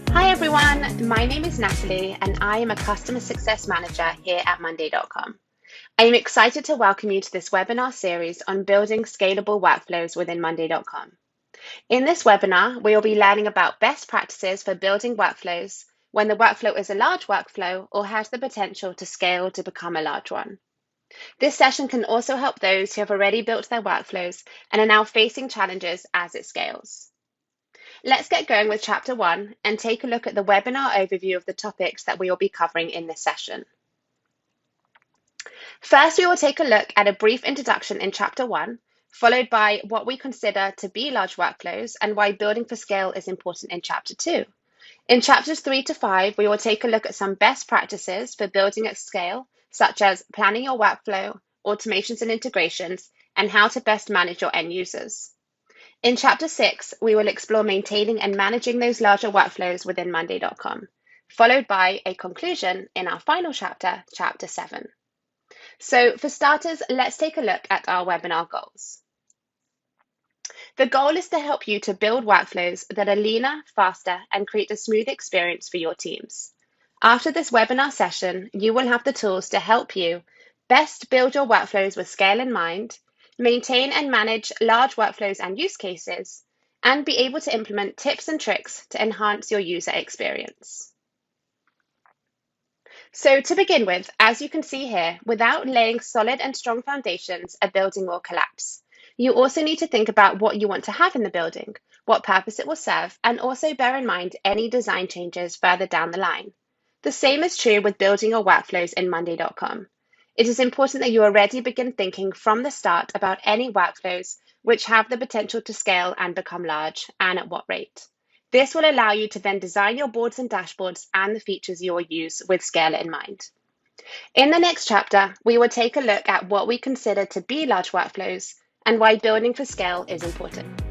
Hi everyone, my name is Natalie and I am a Customer Success Manager here at monday.com. I am excited to welcome you to this webinar series on building scalable workflows within monday.com. In this webinar, we will be learning about best practices for building workflows when the workflow is a large workflow or has the potential to scale to become a large one. This session can also help those who have already built their workflows and are now facing challenges as it scales. Let's get going with Chapter 1 and take a look at the webinar overview of the topics that we will be covering in this session. First, we will take a look at a brief introduction in Chapter 1, followed by what we consider to be large workflows and why building for scale is important in Chapter 2. In Chapters 3 to 5, we will take a look at some best practices for building at scale, such as planning your workflow, automations and integrations, and how to best manage your end users. In Chapter 6, we will explore maintaining and managing those larger workflows within monday.com, followed by a conclusion in our final chapter, Chapter 7. So for starters, let's take a look at our webinar goals. The goal is to help you to build workflows that are leaner, faster, and create a smooth experience for your teams. After this webinar session, you will have the tools to help you best build your workflows with scale in mind, maintain and manage large workflows and use cases, and be able to implement tips and tricks to enhance your user experience. So to begin with, as you can see here, without laying solid and strong foundations, a building will collapse. You also need to think about what you want to have in the building, what purpose it will serve, and also bear in mind any design changes further down the line. The same is true with building your workflows in monday.com. It is important that you already begin thinking from the start about any workflows which have the potential to scale and become large, and at what rate. This will allow you to then design your boards and dashboards and the features you will use with scale in mind. In the next chapter, we will take a look at what we consider to be large workflows and why building for scale is important.